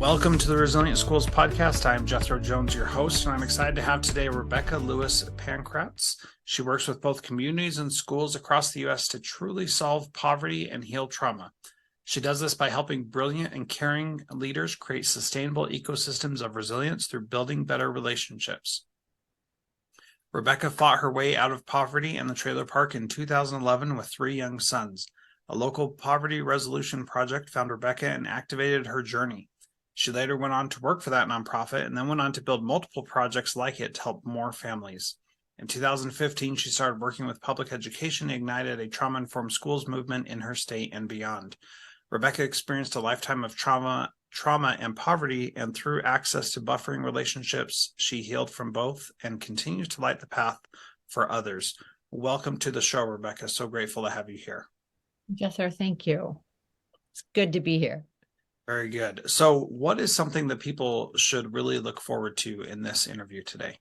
Welcome to the Resilient Schools podcast. I'm Jethro Jones, your host, and I'm excited to have today Rebecca Lewis-Pankratz. She works with both communities and schools across the U.S. to truly solve poverty and heal trauma. She does this by helping brilliant and caring leaders create sustainable ecosystems of resilience through building better relationships. Rebecca fought her way out of poverty in the trailer park in 2011 with 3 young sons. A local poverty resolution project found Rebecca and activated her journey. She later went on to work for that nonprofit and then went on to build multiple projects like it to help more families. In 2015, she started working with public education and ignited a trauma-informed schools movement in her state and beyond. Rebecca experienced a lifetime of trauma and poverty, and through access to buffering relationships, she healed from both and continues to light the path for others. Welcome to the show, Rebecca. So grateful to have you here. Jethro, thank you. It's good to be here. Very good. So what is something that people should really look forward to in this interview today?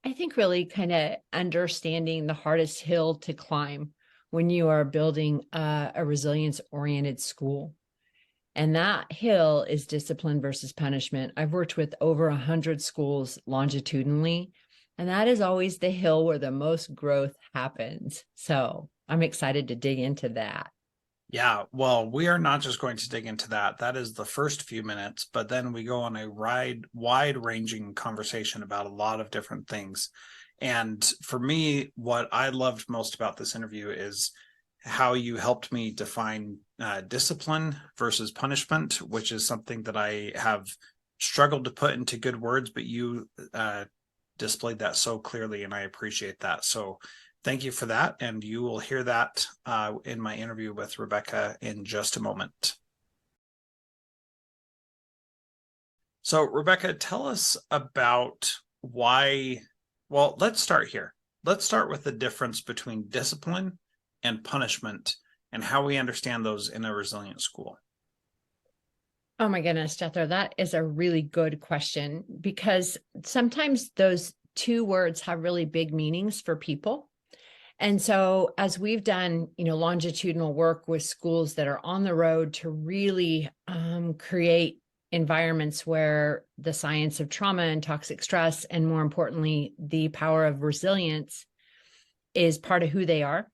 I think really kind of understanding the hardest hill to climb when you are building a resilience-oriented school. And that hill is discipline versus punishment. I've worked with over 100 schools longitudinally, and that is always the hill where the most growth happens. So I'm excited to dig into that. Yeah, well, we are not just going to dig into that. That is the first few minutes, but then we go on a wide-ranging conversation about a lot of different things. And for me, what I loved most about this interview is how you helped me define discipline versus punishment, which is something that I have struggled to put into good words, but you displayed that so clearly, and I appreciate that. So thank you for that, and you will hear that in my interview with Rebecca in just a moment. So, Rebecca, tell us about why. Well, let's start here. Let's start with the difference between discipline and punishment and how we understand those in a resilient school. Oh my goodness, Jethro, that is a really good question, because sometimes those two words have really big meanings for people. And so as we've done, longitudinal work with schools that are on the road to really create environments where the science of trauma and toxic stress, and more importantly, the power of resilience is part of who they are.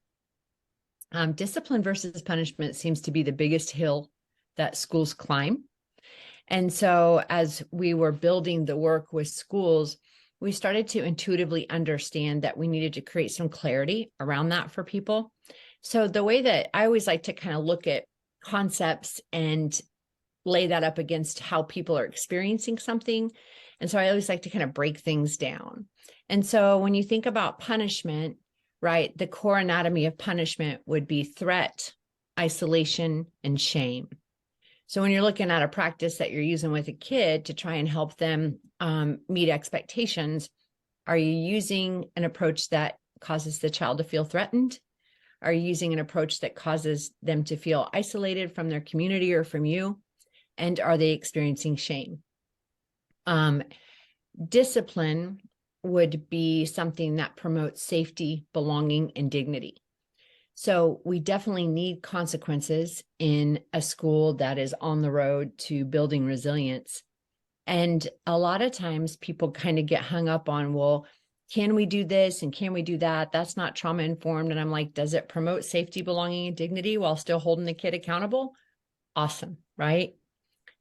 Discipline versus punishment seems to be the biggest hill that schools climb. And so as we were building the work with schools, we started to intuitively understand that we needed to create some clarity around that for people. So the way that I always like to kind of look at concepts and lay that up against how people are experiencing something. And so I always like to kind of break things down. And so when you think about punishment, right, the core anatomy of punishment would be threat, isolation, and shame. So when you're looking at a practice that you're using with a kid to try and help them meet expectations, are you using an approach that causes the child to feel threatened? Are you using an approach that causes them to feel isolated from their community or from you? And are they experiencing shame? Discipline would be something that promotes safety, belonging, and dignity. So we definitely need consequences in a school that is on the road to building resilience. And a lot of times people kind of get hung up on, well, can we do this and can we do that? That's not trauma informed. And I'm like, does it promote safety, belonging, and dignity while still holding the kid accountable? Awesome, right?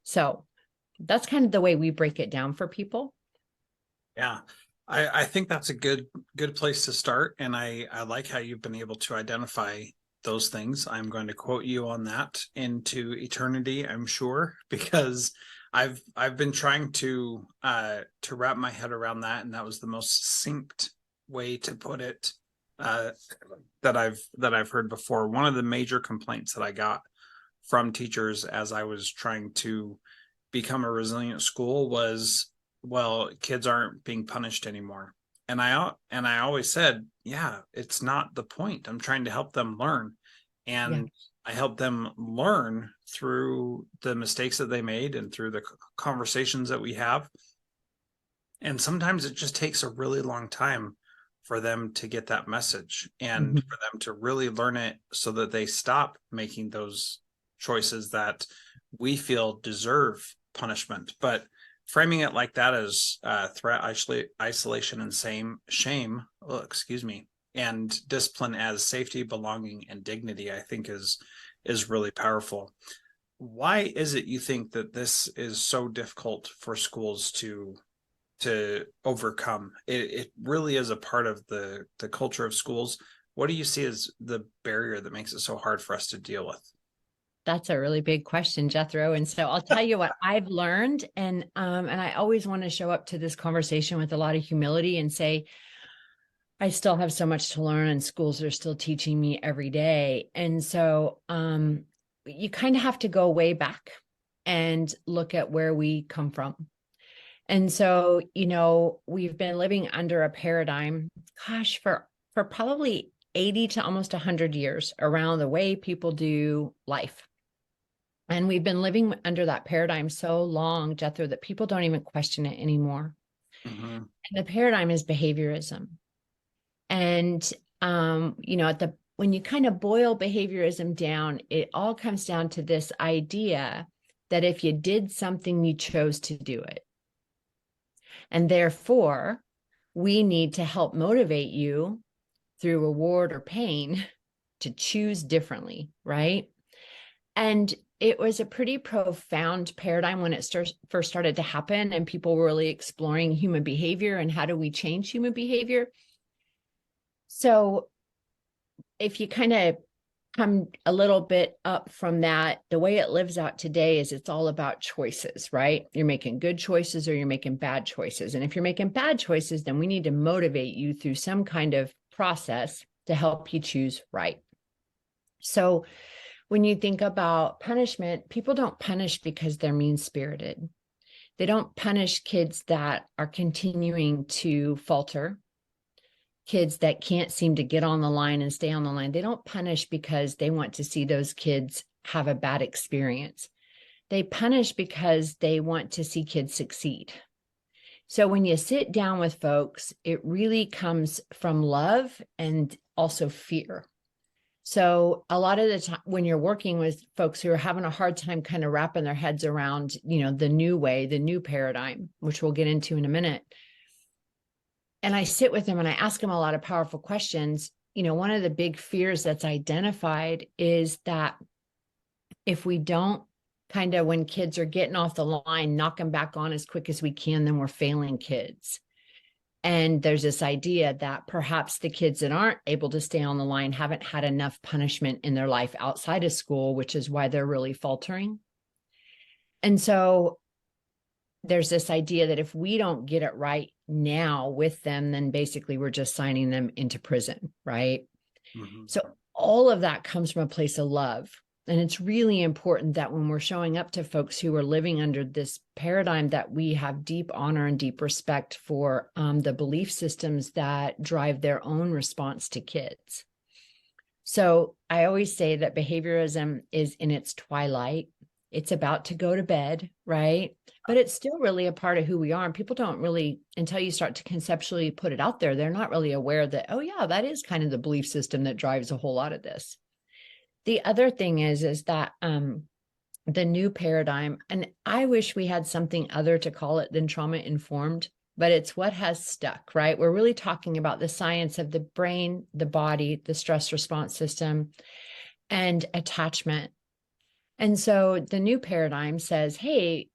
So that's kind of the way we break it down for people. Yeah. I think that's a good place to start. And I like how you've been able to identify those things. I'm going to quote you on that into eternity, I'm sure, because I've been trying to wrap my head around that. And that was the most succinct way to put it that I've heard before. One of the major complaints that I got from teachers as I was trying to become a resilient school was, well, kids aren't being punished anymore. And I always said, yeah, it's not the point. I'm trying to help them learn. And I help them learn through the mistakes that they made and through the conversations that we have. And sometimes it just takes a really long time for them to get that message and for them to really learn it so that they stop making those choices that we feel deserve punishment, but framing it like that as threat, isolation, and shame, and discipline as safety, belonging, and dignity, I think is really powerful. Why is it you think that this is so difficult for schools to overcome? It really is a part of the culture of schools. What do you see as the barrier that makes it so hard for us to deal with? That's a really big question, Jethro. And so I'll tell you what I've learned. And I always want to show up to this conversation with a lot of humility and say, I still have so much to learn, and schools are still teaching me every day. And so you kind of have to go way back and look at where we come from. And so, we've been living under a paradigm, gosh, for probably 80 to almost 100 years around the way people do life. And we've been living under that paradigm so long, Jethro, that people don't even question it anymore. Mm-hmm. And the paradigm is behaviorism. And, when you kind of boil behaviorism down, it all comes down to this idea that if you did something, you chose to do it. And therefore, we need to help motivate you through reward or pain to choose differently, right? And it was a pretty profound paradigm when it first started to happen, and people were really exploring human behavior and how do we change human behavior. So if you kind of come a little bit up from that, the way it lives out today is it's all about choices, right? You're making good choices or you're making bad choices. And if you're making bad choices, then we need to motivate you through some kind of process to help you choose right. So when you think about punishment, people don't punish because they're mean-spirited. They don't punish kids that are continuing to falter, kids that can't seem to get on the line and stay on the line. They don't punish because they want to see those kids have a bad experience. They punish because they want to see kids succeed. So when you sit down with folks, it really comes from love and also fear. So a lot of the time when you're working with folks who are having a hard time kind of wrapping their heads around, the new way, the new paradigm, which we'll get into in a minute. And I sit with them and I ask them a lot of powerful questions. One of the big fears that's identified is that if we don't kind of, when kids are getting off the line, knock them back on as quick as we can, then we're failing kids. And there's this idea that perhaps the kids that aren't able to stay on the line haven't had enough punishment in their life outside of school, which is why they're really faltering. And so there's this idea that if we don't get it right now with them, then basically we're just signing them into prison, right? Mm-hmm. So all of that comes from a place of love. And it's really important that when we're showing up to folks who are living under this paradigm, that we have deep honor and deep respect for the belief systems that drive their own response to kids. So I always say that behaviorism is in its twilight. It's about to go to bed, right? But it's still really a part of who we are. And people don't really, until you start to conceptually put it out there, they're not really aware that, oh yeah, that is kind of the belief system that drives a whole lot of this. The other thing is that the new paradigm, and I wish we had something other to call it than trauma-informed, but it's what has stuck, right? We're really talking about the science of the brain, the body, the stress response system, and attachment. And so the new paradigm says, hey,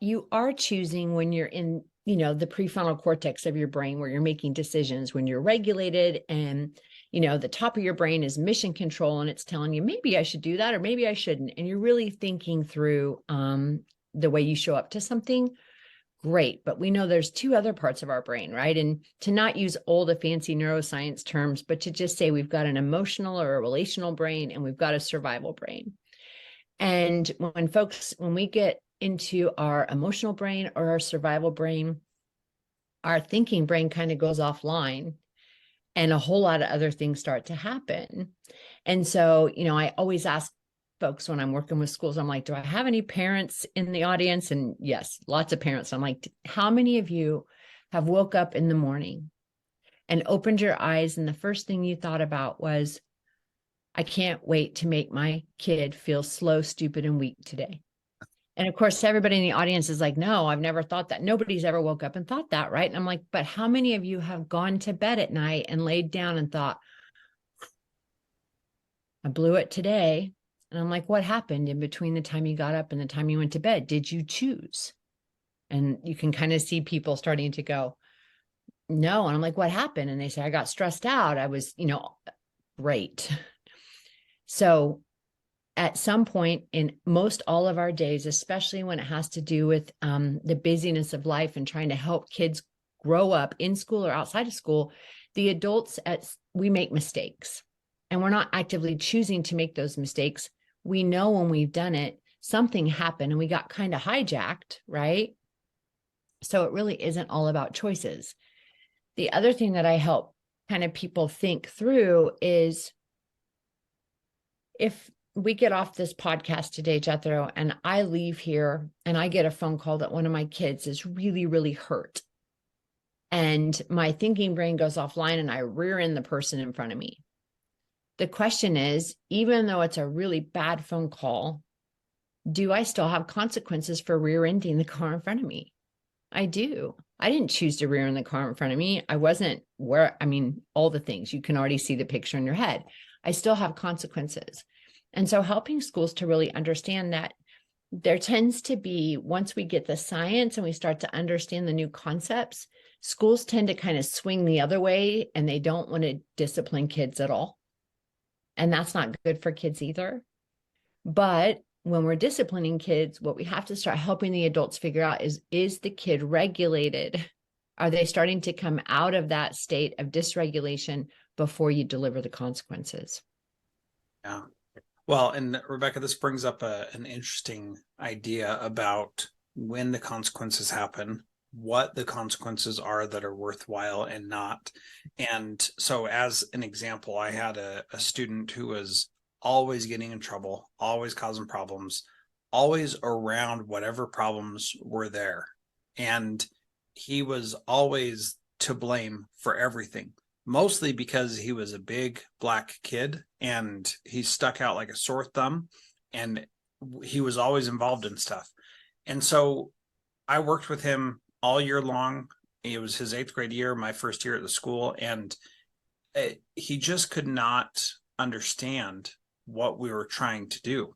you are choosing when you're in, the prefrontal cortex of your brain, where you're making decisions, when you're regulated, and the top of your brain is mission control, and it's telling you, maybe I should do that, or maybe I shouldn't. And you're really thinking through the way you show up to something. Great. But we know there's two other parts of our brain, right? And to not use old fancy neuroscience terms, but to just say we've got an emotional or a relational brain, and we've got a survival brain. And when we get into our emotional brain or our survival brain, our thinking brain kind of goes offline, and a whole lot of other things start to happen. And so, I always ask folks when I'm working with schools, I'm like, do I have any parents in the audience? And yes, lots of parents. I'm like, how many of you have woke up in the morning and opened your eyes, and the first thing you thought about was, I can't wait to make my kid feel slow, stupid, and weak today? And of course, everybody in the audience is like, no, I've never thought that. Nobody's ever woke up and thought that, right? And I'm like, but how many of you have gone to bed at night and laid down and thought, I blew it today? And I'm like, what happened in between the time you got up and the time you went to bed? Did you choose? And you can kind of see people starting to go, no. And I'm like, what happened? And they say, I got stressed out. I was, great. So at some point in most all of our days, especially when it has to do with the busyness of life and trying to help kids grow up in school or outside of school, the adults, we make mistakes, and we're not actively choosing to make those mistakes. We know when we've done it, something happened and we got kind of hijacked, right? So it really isn't all about choices. The other thing that I help kind of people think through is, if we get off this podcast today, Jethro, and I leave here and I get a phone call that one of my kids is really, really hurt, and my thinking brain goes offline and I rear end the person in front of me. The question is, even though it's a really bad phone call, do I still have consequences for rear ending the car in front of me? I do. I didn't choose to rear end the car in front of me. I wasn't all the things. You can already see the picture in your head. I still have consequences. And so helping schools to really understand that there tends to be, once we get the science and we start to understand the new concepts, schools tend to kind of swing the other way, and they don't want to discipline kids at all. And that's not good for kids either. But when we're disciplining kids, what we have to start helping the adults figure out is the kid regulated? Are they starting to come out of that state of dysregulation before you deliver the consequences? Yeah. Well, and Rebecca, this brings up an interesting idea about when the consequences happen, what the consequences are that are worthwhile and not. And so as an example, I had a student who was always getting in trouble, always causing problems, always around whatever problems were there. And he was always to blame for everything, mostly because he was a big black kid and he stuck out like a sore thumb, and he was always involved in stuff. And so I worked with him all year long. It was his 8th grade year, my first year at the school, and he just could not understand what we were trying to do.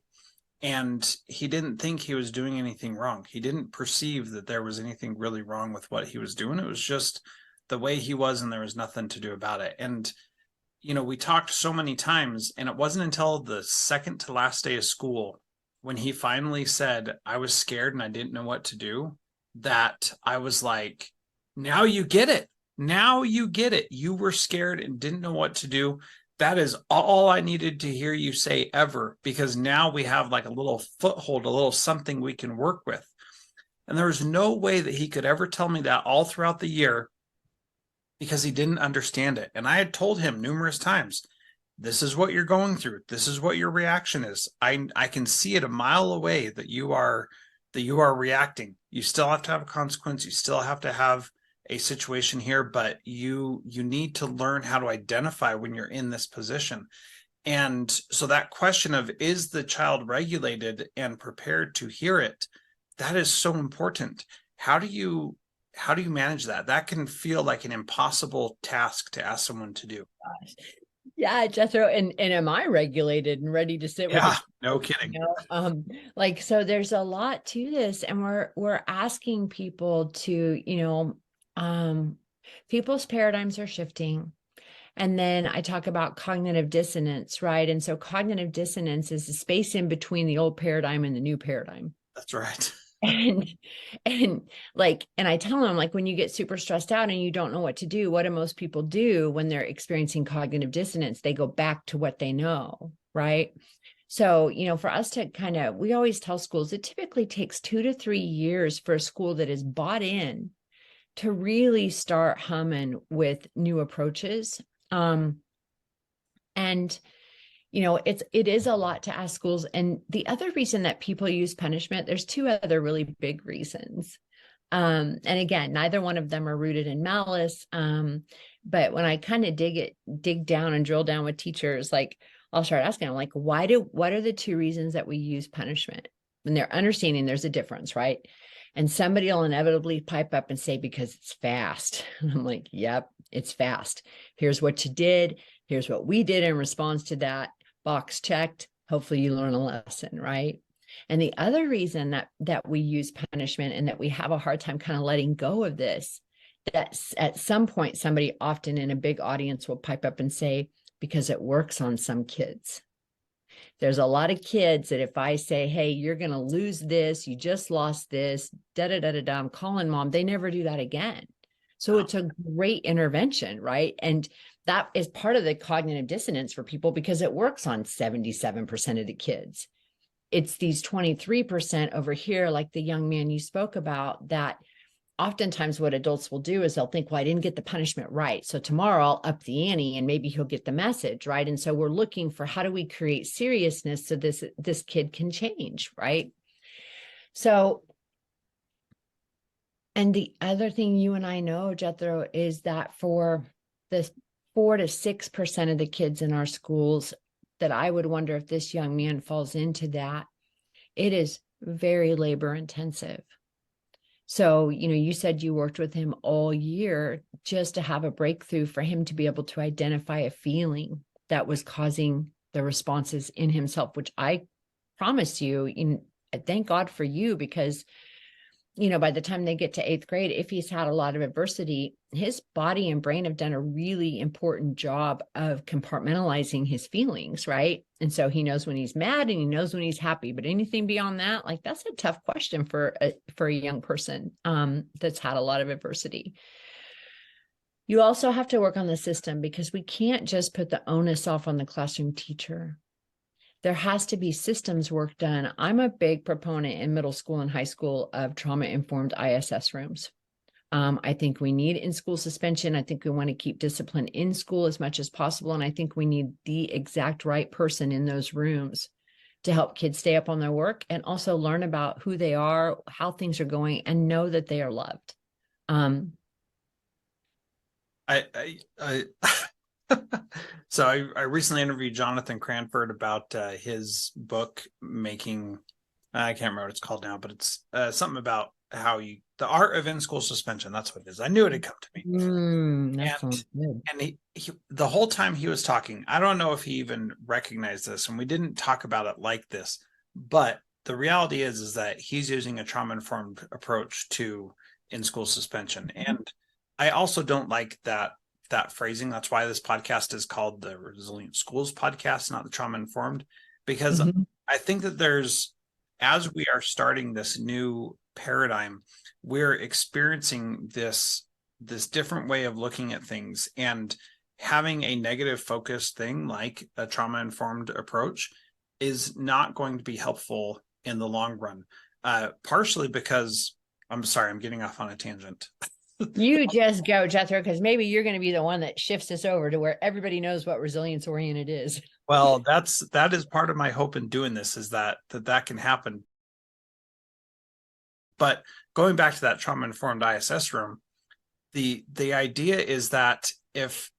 And he didn't think he was doing anything wrong. He didn't perceive that there was anything really wrong with what he was doing. It was just the way he was, and there was nothing to do about it. And, we talked so many times, and it wasn't until the second to last day of school when he finally said, I was scared and I didn't know what to do, that I was like, now you get it. Now you get it. You were scared and didn't know what to do. That is all I needed to hear you say ever, because now we have like a little foothold, a little something we can work with. And there was no way that he could ever tell me that all throughout the year, because he didn't understand it. And I had told him numerous times, this is what you're going through. This is what your reaction is. I can see it a mile away that you are reacting. You still have to have a consequence. You still have to have a situation here, but you need to learn how to identify when you're in this position. And so that question of, is the child regulated and prepared to hear it? That is so important. How do you manage that? That can feel like an impossible task to ask someone to do. Yeah, Jethro, and am I regulated and ready to sit with? Yeah, no kidding. So there's a lot to this, and we're asking people to, people's paradigms are shifting. And then I talk about cognitive dissonance, right? And so cognitive dissonance is the space in between the old paradigm and the new paradigm. That's right. And I tell them, like, when you get super stressed out and you don't know what to do, what do most people do when they're experiencing cognitive dissonance? They go back to what they know, right? So, for us to we always tell schools, it typically takes 2 to 3 years for a school that is bought in to really start humming with new approaches. It is a lot to ask schools. And the other reason that people use punishment, there's 2 other really big reasons. And again, neither one of them are rooted in malice. But when I kind of dig down and drill down with teachers, like, I'll start asking them, like, what are the 2 reasons that we use punishment? when they're understanding there's a difference, right? And somebody will inevitably pipe up and say, because it's fast. And I'm like, yep, it's fast. Here's what you did. Here's what we did in response to that. Box checked. Hopefully you learn a lesson, right? And the other reason that we use punishment and that we have a hard time kind of letting go of this, that at some point, somebody often in a big audience will pipe up and say, because it works on some kids. There's a lot of kids that if I say, hey, you're going to lose this, you just lost this, I'm calling mom, they never do that again. So it's a great intervention, right? And that is part of the cognitive dissonance for people because it works on 77% of the kids. It's these 23% over here, like the young man you spoke about, that oftentimes what adults will do is they'll think, well, I didn't get the punishment right. So tomorrow I'll up the ante and maybe he'll get the message, right? And so we're looking for how do we create seriousness so this kid can change, right? So, and the other thing you and I know, Jethro, is that for the 4 to 6% of the kids in our schools, that I would wonder if this young man falls into that, it is very labor intensive. So, you said you worked with him all year just to have a breakthrough for him to be able to identify a feeling that was causing the responses in himself, which I promise you, thank God for you, because, by the time they get to 8th grade, if he's had a lot of adversity, his body and brain have done a really important job of compartmentalizing his feelings, right? And so he knows when he's mad and he knows when he's happy, but anything beyond that, like that's a tough question for a young person that's had a lot of adversity. You also have to work on the system because we can't just put the onus off on the classroom teacher. There has to be systems work done. I'm a big proponent in middle school and high school of trauma-informed ISS rooms. I think we need in-school suspension. I think we want to keep discipline in school as much as possible. And I think we need the exact right person in those rooms to help kids stay up on their work and also learn about who they are, how things are going, and know that they are loved. So I recently interviewed Jonathan Cranford about his book making, I can't remember what it's called now, but it's something about how the art of in-school suspension. That's what it is. I knew it had come to me. And he, the whole time he was talking, I don't know if he even recognized this, and we didn't talk about it like this, but the reality is that he's using a trauma-informed approach to in-school suspension. And I also don't like that phrasing. That's why this podcast is called the Resilient Schools Podcast, not the Trauma-Informed, because I think that as we are starting this new paradigm, we're experiencing this different way of looking at things, and having a negative focused thing like a trauma-informed approach is not going to be helpful in the long run. Partially because, I'm sorry, I'm getting off on a tangent. You just go, Jethro, because maybe you're going to be the one that shifts us over to where everybody knows what resilience oriented is. Well, that is part of my hope in doing this, is that can happen. But going back to that trauma-informed ISS room, the idea is that if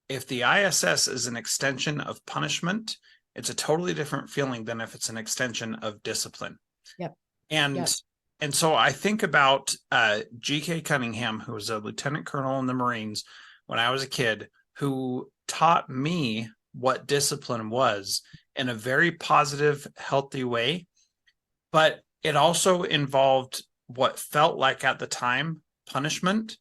the ISS is an extension of punishment, it's a totally different feeling than if it's an extension of discipline. Yep. And so I think about G.K. Cunningham, who was a lieutenant colonel in the Marines when I was a kid, who taught me what discipline was in a very positive, healthy way. But it also involved what felt like at the time punishment,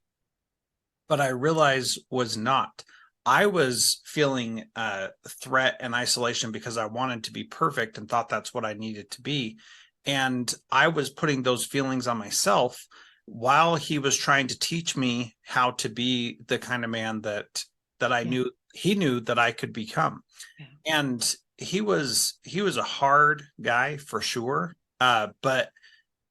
but I realized was not. I was feeling threat and isolation because I wanted to be perfect and thought that's what I needed to be. And I was putting those feelings on myself while he was trying to teach me how to be the kind of man that I knew he knew that I could become. Yeah. And he was a hard guy for sure. But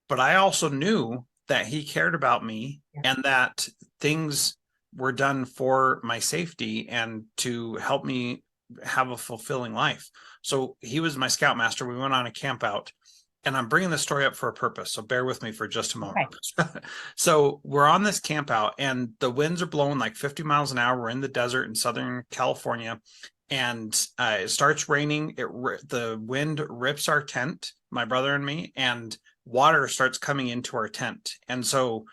I also knew that he cared about me, and that things were done for my safety and to help me have a fulfilling life. So he was my scoutmaster. We went on a camp out, and I'm bringing this story up for a purpose, so bear with me for just a moment. Okay. So we're on this camp out, and the winds are blowing like 50 miles an hour. We're in the desert in Southern California, and it starts raining. The wind rips our tent, my brother and me, and water starts coming into our tent. And so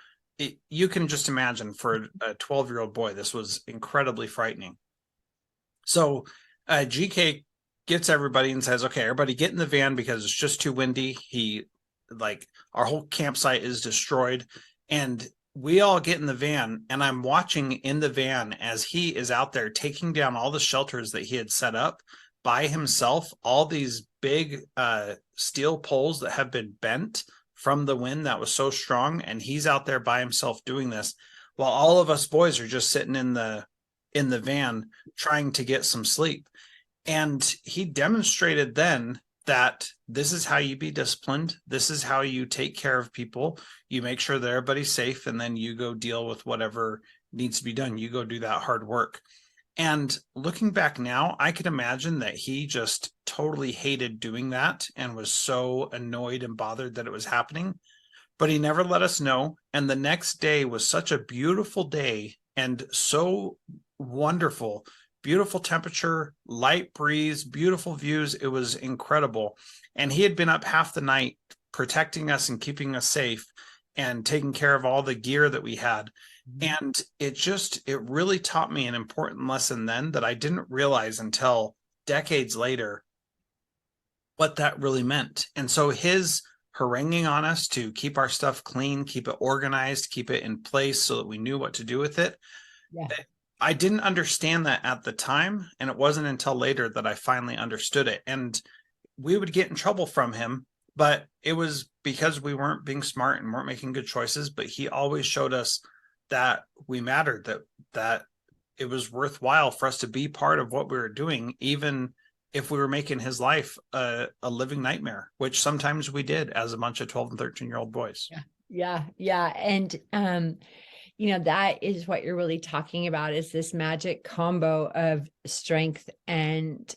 you can just imagine, for a 12-year-old boy, this was incredibly frightening. So GK gets everybody and says, okay, everybody get in the van because it's just too windy. Our whole campsite is destroyed. And we all get in the van, and I'm watching in the van as he is out there taking down all the shelters that he had set up by himself, all these big steel poles that have been bent from the wind that was so strong. And he's out there by himself doing this while all of us boys are just sitting in the van trying to get some sleep. And he demonstrated then that this is how you be disciplined. This is how you take care of people. You make sure that everybody's safe, and then you go deal with whatever needs to be done. You go do that hard work. And looking back now, I can imagine that he just totally hated doing that and was so annoyed and bothered that it was happening. But he never let us know. And the next day was such a beautiful day and so wonderful. Beautiful temperature, light breeze, beautiful views. It was incredible. And he had been up half the night protecting us and keeping us safe and taking care of all the gear that we had. And it really taught me an important lesson then that I didn't realize until decades later what that really meant. And so his haranguing on us to keep our stuff clean, keep it organized, keep it in place so that we knew what to do with it. Yeah. I didn't understand that at the time, and it wasn't until later that I finally understood it. And we would get in trouble from him, but it was because we weren't being smart and weren't making good choices. But he always showed us that we mattered, that it was worthwhile for us to be part of what we were doing, even if we were making his life a living nightmare, which sometimes we did as a bunch of 12 and 13-year-old boys. Yeah. And that is what you're really talking about, is this magic combo of strength and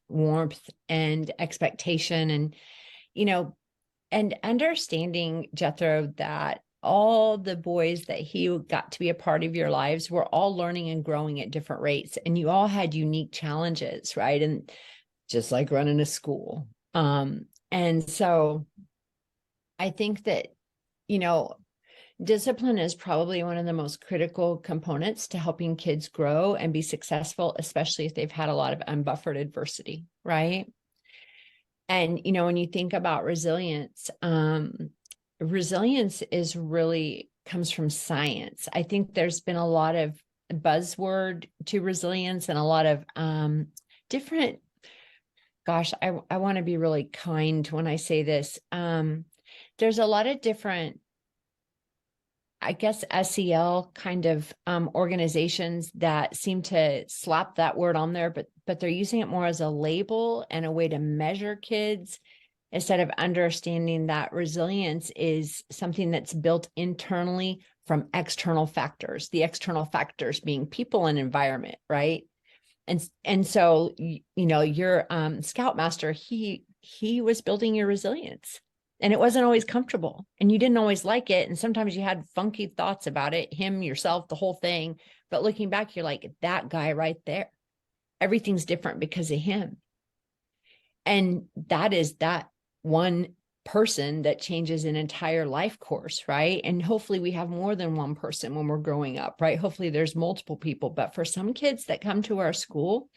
warmth and expectation. And understanding, Jethro, that all the boys that he got to be a part of your lives were all learning and growing at different rates. And you all had unique challenges, right? And just like running a school. And so I think that, discipline is probably one of the most critical components to helping kids grow and be successful, especially if they've had a lot of unbuffered adversity, right? And, when you think about resilience, resilience comes from science. I think there's been a lot of buzzword to resilience and a lot of different, I want to be really kind when I say this. There's a lot of different, I guess, SEL kind of organizations that seem to slap that word on there, but they're using it more as a label and a way to measure kids, instead of understanding that resilience is something that's built internally from external factors, the external factors being people and environment, right? And so, your Scoutmaster, he was building your resilience. And it wasn't always comfortable, and you didn't always like it. And sometimes you had funky thoughts about it, him, yourself, the whole thing. But looking back, you're like, that guy right there, everything's different because of him. And that is that one person that changes an entire life course, right? And hopefully we have more than one person when we're growing up, right? Hopefully there's multiple people. But for some kids that come to our school,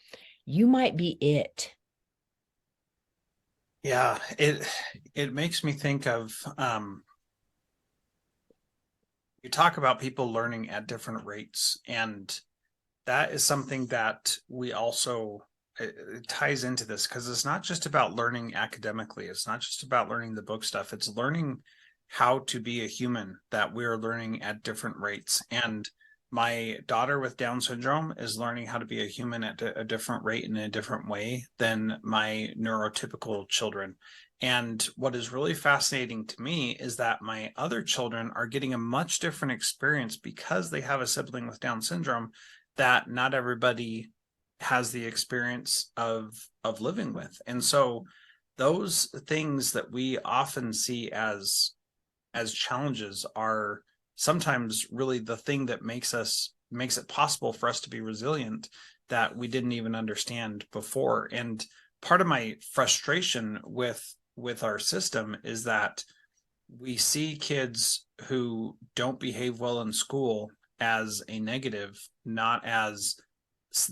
you might be it. Yeah, it makes me think of, you talk about people learning at different rates, and that is something that we also, it ties into this, because it's not just about learning academically. It's not just about learning the book stuff. It's learning how to be a human, that we're learning at different rates. And my daughter with Down syndrome is learning how to be a human at a different rate in a different way than my neurotypical children. And what is really fascinating to me is that my other children are getting a much different experience because they have a sibling with Down syndrome that not everybody has the experience of living with. And so those things that we often see as challenges are sometimes really the thing that makes it possible for us to be resilient, that we didn't even understand before. And part of my frustration with our system is that we see kids who don't behave well in school as a negative, not as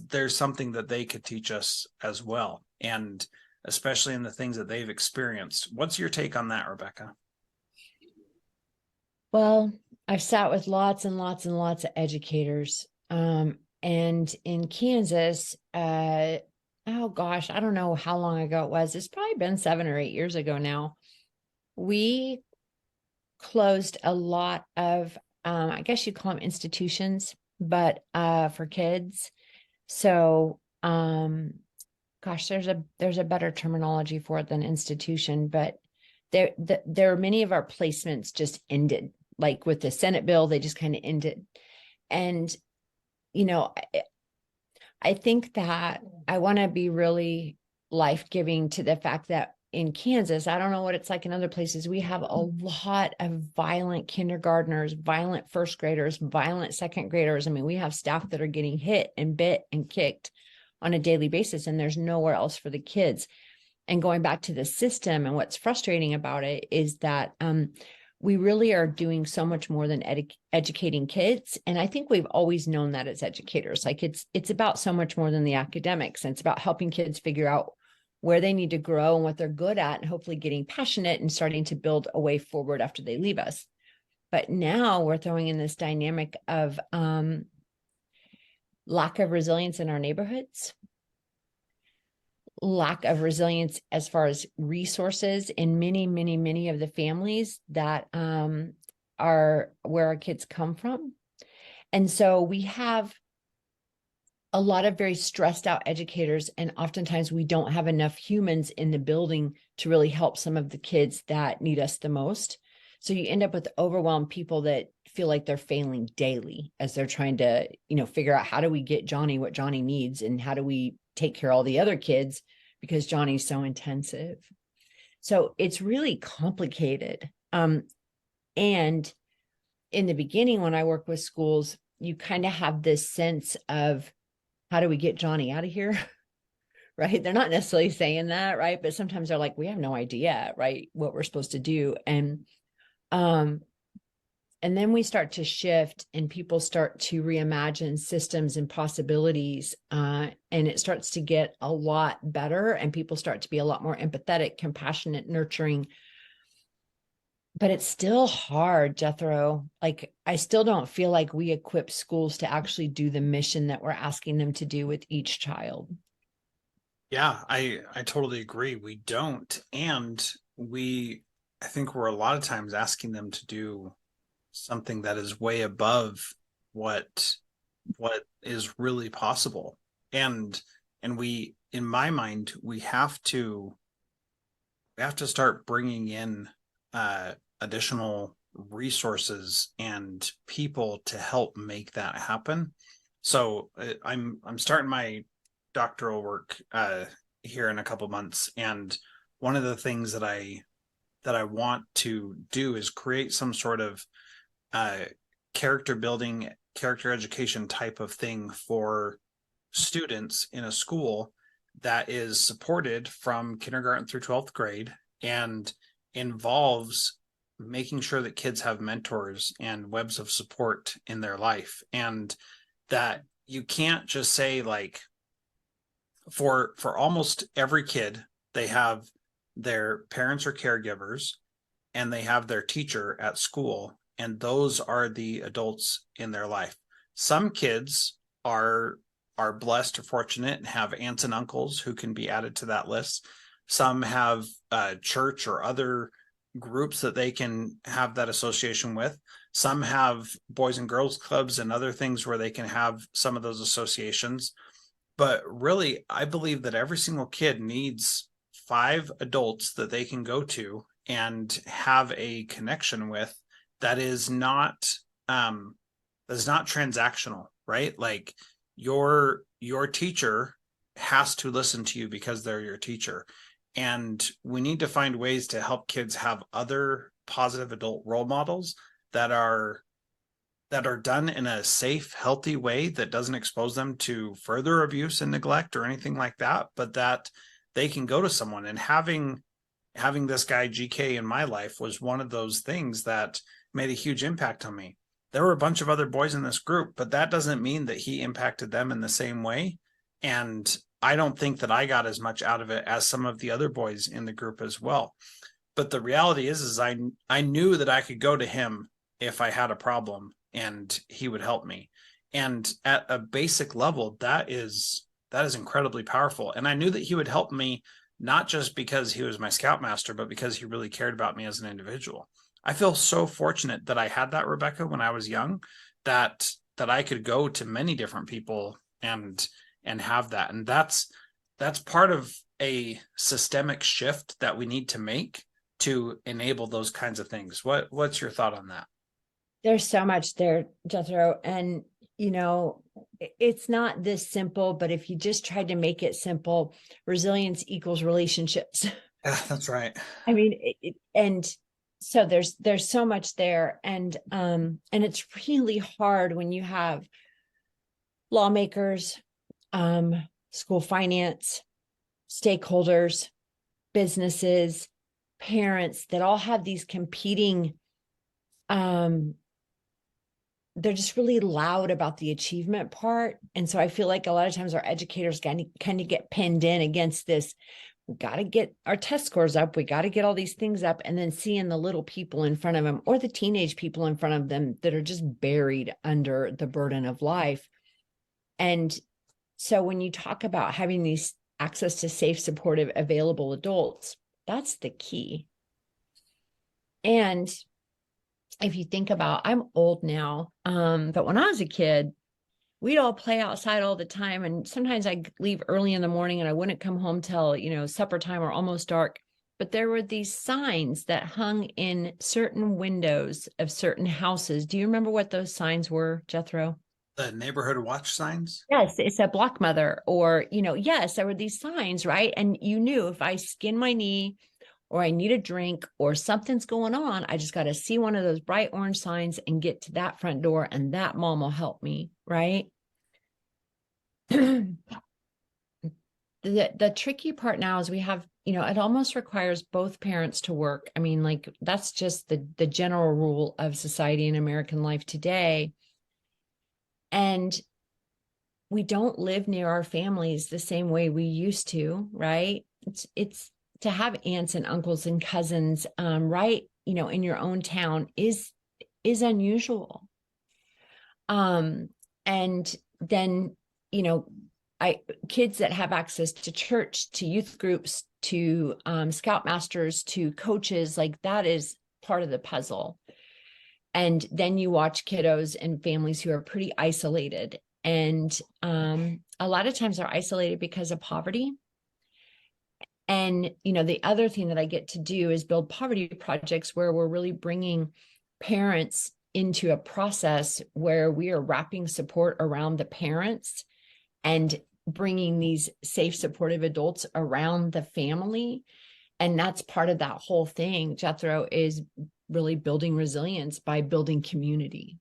there's something that they could teach us as well. And especially in the things that they've experienced. What's your take on that, Rebecca? Well, I've sat with lots and lots and lots of educators. And in Kansas, oh gosh, I don't know how long ago it was. It's probably been 7 or 8 years ago now. We closed a lot of, I guess you call them institutions, but for kids. So, gosh, there's a better terminology for it than institution, but there are many of our placements just ended, like with the Senate bill, they just kind of ended. And, you know, I think that I want to be really life-giving to the fact that in Kansas, I don't know what it's like in other places, we have a lot of violent kindergartners, violent first graders, violent second graders. I mean, we have staff that are getting hit and bit and kicked on a daily basis, and there's nowhere else for the kids. And going back to the system, and what's frustrating about it is that we really are doing so much more than educating kids. And I think we've always known that as educators, like it's about so much more than the academics, and it's about helping kids figure out where they need to grow and what they're good at, and hopefully getting passionate and starting to build a way forward after they leave us. But now we're throwing in this dynamic of lack of resilience in our neighborhoods, lack of resilience as far as resources in many of the families that are where our kids come from. And so we have a lot of very stressed out educators, and oftentimes we don't have enough humans in the building to really help some of the kids that need us the most. So you end up with overwhelmed people that feel like they're failing daily as they're trying to, figure out, how do we get Johnny what Johnny needs, and how do we take care of all the other kids because Johnny's so intensive. So it's really complicated. And in the beginning, when I work with schools, you kind of have this sense of, how do we get Johnny out of here? Right? They're not necessarily saying that, right? But sometimes they're like, we have no idea, right, what we're supposed to do. And then we start to shift, and people start to reimagine systems and possibilities. And it starts to get a lot better, and people start to be a lot more empathetic, compassionate, nurturing. But it's still hard, Jethro. Like, I still don't feel like we equip schools to actually do the mission that we're asking them to do with each child. Yeah, I totally agree. We don't. And I think we're a lot of times asking them to do something that is way above what is really possible. And we, in my mind, we have to start bringing in additional resources and people to help make that happen. So I'm starting my doctoral work here in a couple months, and one of the things that I want to do is create some sort of character building, character education type of thing for students in a school that is supported from kindergarten through 12th grade, and involves making sure that kids have mentors and webs of support in their life. And that you can't just say, like, for almost every kid, they have their parents or caregivers, and they have their teacher at school, and those are the adults in their life. Some kids are blessed or fortunate and have aunts and uncles who can be added to that list. Some have church or other groups that they can have that association with. Some have boys and girls clubs and other things where they can have some of those associations. But really, I believe that every single kid needs 5 adults that they can go to and have a connection with that is not transactional, right? Like, your teacher has to listen to you because they're your teacher. And we need to find ways to help kids have other positive adult role models that are that are done in a safe, healthy way that doesn't expose them to further abuse and neglect or anything like that, but that they can go to someone. And having this guy GK in my life was one of those things that made a huge impact on me. There were a bunch of other boys in this group, but that doesn't mean that he impacted them in the same way. And I don't think that I got as much out of it as some of the other boys in the group as well. But the reality is I knew that I could go to him if I had a problem and he would help me. And at a basic level, that is incredibly powerful. And I knew that he would help me not just because he was my scoutmaster, but because he really cared about me as an individual. I feel so fortunate that I had that, Rebecca, when I was young, that I could go to many different people and have that. And that's part of a systemic shift that we need to make to enable those kinds of things. What's your thought on that? There's so much there, Jethro. And, it's not this simple, but if you just tried to make it simple, resilience equals relationships. Yeah, that's right. I mean, and so there's so much there. And it's really hard when you have lawmakers, school finance, stakeholders, businesses, parents that all have these competing, they're just really loud about the achievement part. And so I feel like a lot of times our educators kind of get pinned in against this. We got to get our test scores up. We got to get all these things up, and then seeing the little people in front of them or the teenage people in front of them that are just buried under the burden of life. And so when you talk about having these access to safe, supportive, available adults, that's the key. And if you think about, I'm old now, but when I was a kid, we'd all play outside all the time. And sometimes I'd leave early in the morning and I wouldn't come home till, supper time or almost dark. But there were these signs that hung in certain windows of certain houses. Do you remember what those signs were, Jethro? The neighborhood watch signs? Yes, it's a block mother, or, yes, there were these signs, right? And you knew if I skin my knee or I need a drink or something's going on, I just got to see one of those bright orange signs and get to that front door, and that mom will help me, right? The tricky part now is we have, it almost requires both parents to work. I mean, like, that's just the general rule of society in American life today. And we don't live near our families the same way we used to, right? It's to have aunts and uncles and cousins, right, in your own town is unusual. And then, kids that have access to church, to youth groups, to scoutmasters, to coaches, like, that is part of the puzzle. And then you watch kiddos and families who are pretty isolated. And a lot of times they're isolated because of poverty. And, the other thing that I get to do is build poverty projects where we're really bringing parents into a process where we are wrapping support around the parents and bringing these safe, supportive adults around the family. And that's part of that whole thing, Jethro, is really building resilience by building community.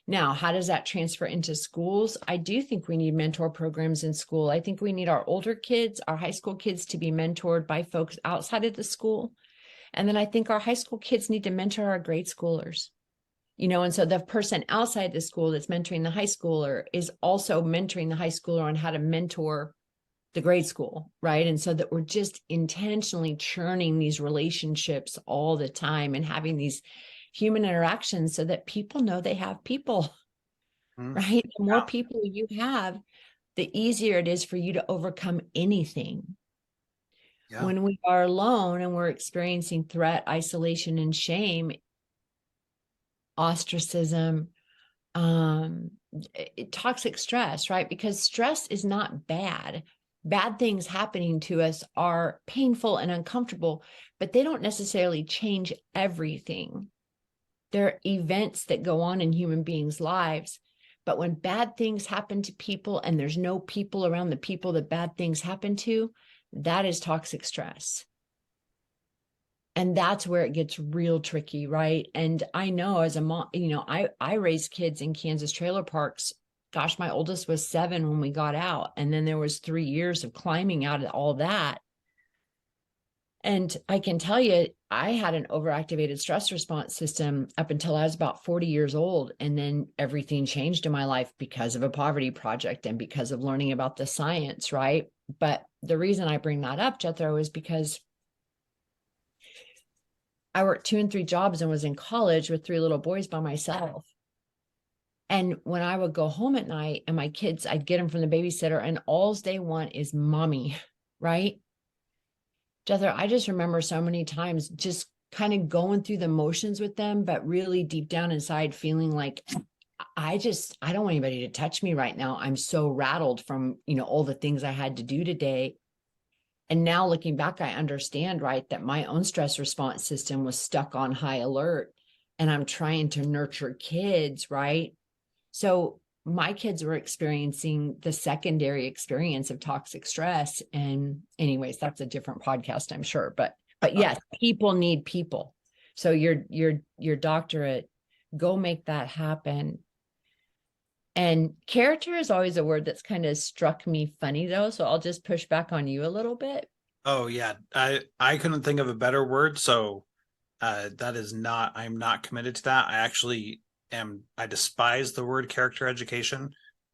Now, how does that transfer into schools? I do think we need mentor programs in school. I think we need our older kids, our high school kids, to be mentored by folks outside of the school. And then I think our high school kids need to mentor our grade schoolers. And so the person outside the school that's mentoring the high schooler is also mentoring the high schooler on how to mentor the grade school, right? And so that we're just intentionally churning these relationships all the time and having these human interactions so that people know they have people, right? The more people you have, the easier it is for you to overcome anything. Yeah. When we are alone and we're experiencing threat, isolation, and shame, ostracism, toxic stress, right? Because stress is not bad. Bad things happening to us are painful and uncomfortable, but they don't necessarily change everything. There are events that go on in human beings' lives, but when bad things happen to people and there's no people around the people that bad things happen to, that is toxic stress. And that's where it gets real tricky, right? And I know as a mom, I raised kids in Kansas trailer parks. Gosh, my oldest was 7 when we got out. And then there was 3 years of climbing out of all that. And I can tell you, I had an overactivated stress response system up until I was about 40 years old. And then everything changed in my life because of a poverty project and because of learning about the science, right? But the reason I bring that up, Jethro, is because I worked 2 and 3 jobs and was in college with 3 little boys by myself. And when I would go home at night and my kids, I'd get them from the babysitter and all they want is mommy, right? Jethro, I just remember so many times just kind of going through the motions with them, but really deep down inside feeling like I don't want anybody to touch me right now. I'm so rattled from, all the things I had to do today. And now looking back, I understand, right, that my own stress response system was stuck on high alert and I'm trying to nurture kids, right? So my kids were experiencing the secondary experience of toxic stress. And anyways, that's a different podcast, I'm sure. But yes, people need people. So your doctorate, go make that happen. And character is always a word that's kind of struck me funny though. So I'll just push back on you a little bit. Oh yeah. I couldn't think of a better word. So I'm not committed to that. I despise the word character education.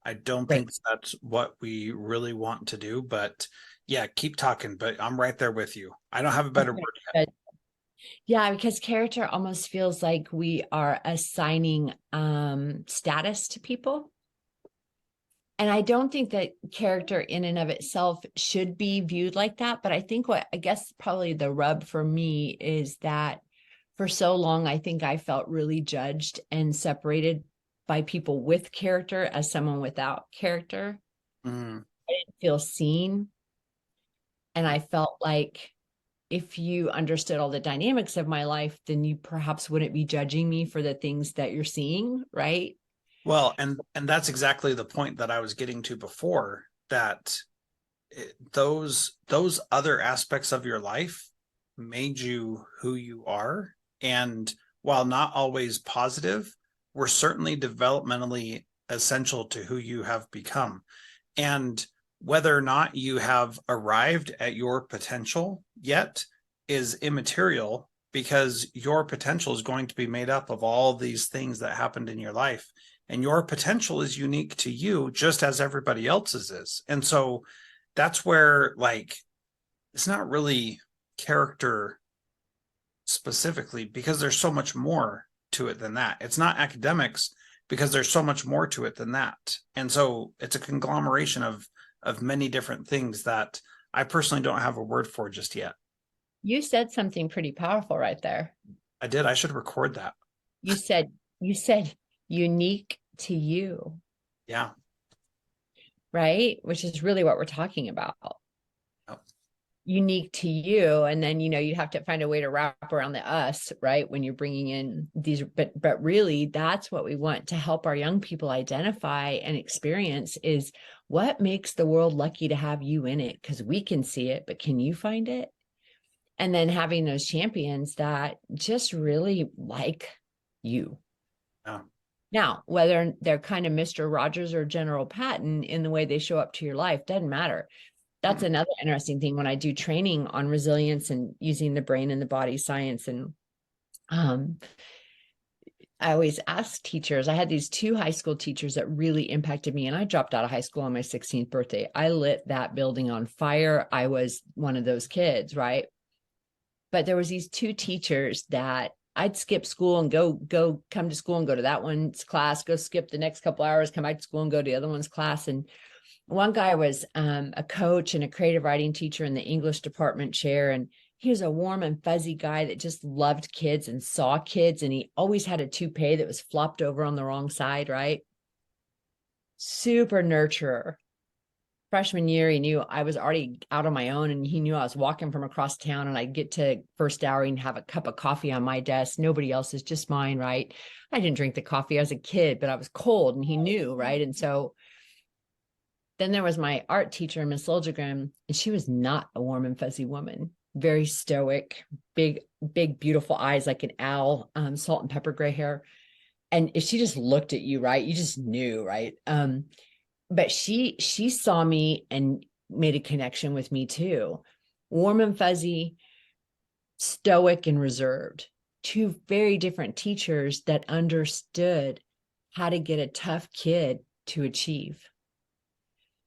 I don't think that's what we really want to do, but yeah, keep talking, but I'm right there with you. I don't have a better word yet. Yeah, because character almost feels like we are assigning status to people. And I don't think that character in and of itself should be viewed like that. But I think I guess probably the rub for me is that for so long, I think I felt really judged and separated by people with character as someone without character. Mm. I didn't feel seen. And I felt like if you understood all the dynamics of my life, then you perhaps wouldn't be judging me for the things that you're seeing, right? Well, and that's exactly the point that I was getting to before, that those other aspects of your life made you who you are. And while not always positive, were certainly developmentally essential to who you have become. And whether or not you have arrived at your potential yet is immaterial, because your potential is going to be made up of all these things that happened in your life. And your potential is unique to you, just as everybody else's is. And so that's where, like, it's not really character specifically, because there's so much more to it than that. It's not academics, because there's so much more to it than that. And so it's a conglomeration of many different things that I personally don't have a word for just yet. You said something pretty powerful right there. I did. I should record that. You said unique to you. Yeah. Right? Which is really what we're talking about. Oh. Unique to you. And then, you have to find a way to wrap around the us, right? When you're bringing in these, but really that's what we want to help our young people identify and experience is what makes the world lucky to have you in it. Because we can see it, but can you find it? And then having those champions that just really like you. Yeah. Now, whether they're kind of Mr. Rogers or General Patton in the way they show up to your life, doesn't matter. That's another interesting thing when I do training on resilience and using the brain and the body science. And I always ask teachers, I had these 2 high school teachers that really impacted me. And I dropped out of high school on my 16th birthday. I lit that building on fire. I was one of those kids, right? But there was these 2 teachers that I'd skip school and go come to school and go to that one's class, go skip the next couple hours, come back to school and go to the other one's class. And one guy was a coach and a creative writing teacher in the English department chair. And he was a warm and fuzzy guy that just loved kids and saw kids. And he always had a toupee that was flopped over on the wrong side, right? Super nurturer. Freshman year, he knew I was already out on my own and he knew I was walking from across town and I'd get to first hour and have a cup of coffee on my desk. Nobody else's, just mine, right? I didn't drink the coffee. I was a kid, but I was cold and he knew, right? And so then there was my art teacher, Miss Liljegren, and she was not a warm and fuzzy woman. very stoic, big, beautiful eyes like an owl, salt and pepper gray hair. And if she just looked at you, right, you just knew, right? But she saw me and made a connection with me too. Warm and fuzzy, stoic and reserved. Two very different teachers that understood how to get a tough kid to achieve.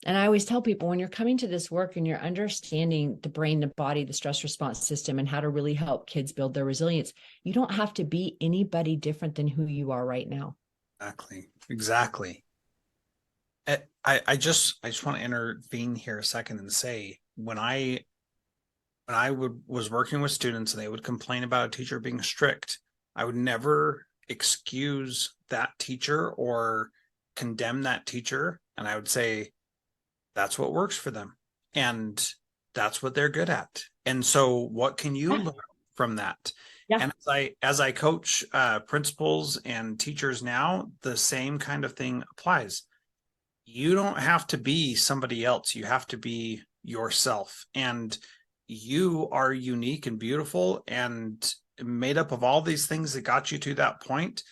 And I always tell people, when you're coming to this work and you're understanding the brain, the body, the stress response system, and how to really help kids build their resilience, you don't have to be anybody different than who you are right now. Exactly. I just want to intervene here a second and say, when I was working with students and they would complain about a teacher being strict, I would never excuse that teacher or condemn that teacher. And I would say, that's what works for them. And that's what they're good at. And so what can you learn from that? Yeah. And as I coach principals and teachers now, the same kind of thing applies. You don't have to be somebody else. You have to be yourself. And you are unique and beautiful and made up of all these things that got you to that point.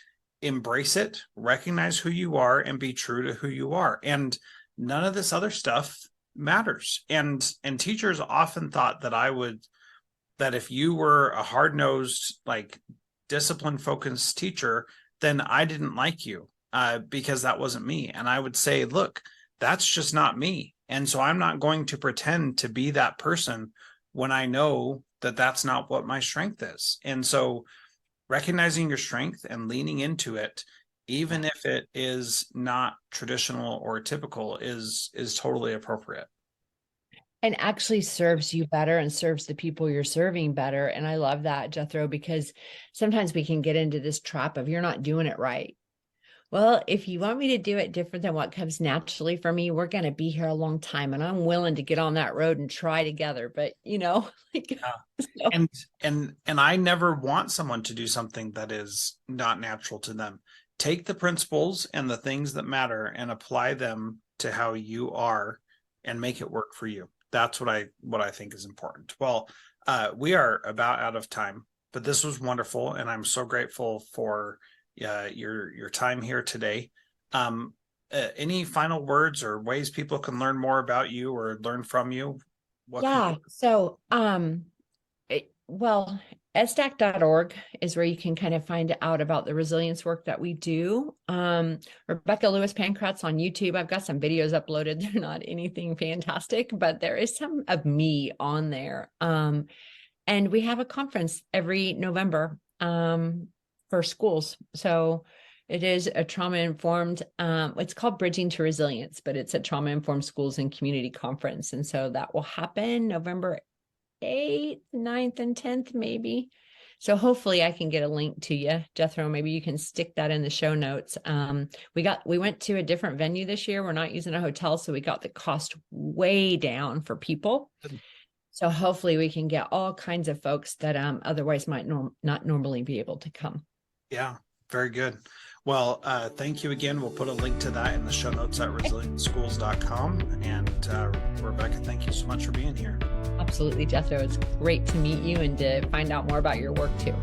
Embrace it, recognize who you are, and be true to who you are. And none of this other stuff matters. And teachers often thought that if you were a hard-nosed, like discipline-focused teacher, then I didn't like you because that wasn't me. And I would say, look, that's just not me. And so I'm not going to pretend to be that person when I know that that's not what my strength is. And so recognizing your strength and leaning into it, even if it is not traditional or typical, is totally appropriate. And actually serves you better and serves the people you're serving better. And I love that, Jethro, because sometimes we can get into this trap of, you're not doing it right. Well, if you want me to do it different than what comes naturally for me, we're going to be here a long time, and I'm willing to get on that road and try together. But like, yeah. And I never want someone to do something that is not natural to them. Take the principles and the things that matter and apply them to how you are and make it work for you. That's what I think is important. Well, we are about out of time, but this was wonderful, and I'm so grateful for your time here today. Any final words or ways people can learn more about you or learn from you? So sdac.org is where you can kind of find out about the resilience work that we do. Rebecca Lewis-Pankratz on YouTube. I've got some videos uploaded. They're not anything fantastic, but there is some of me on there. And we have a conference every November for schools. So it is a trauma-informed, it's called Bridging to Resilience, but it's a trauma-informed schools and community conference. And so that will happen November 8th, 9th, and 10th, maybe. So hopefully I can get a link to you, Jethro. Maybe you can stick that in the show notes. We went to a different venue this year. We're not using a hotel, so we got the cost way down for people. So hopefully we can get all kinds of folks that otherwise might not normally be able to come. Yeah, very good. Well, thank you again. We'll put a link to that in the show notes at resilientschools.com. And Rebecca, thank you so much for being here. Absolutely, Jethro. It's great to meet you and to find out more about your work too.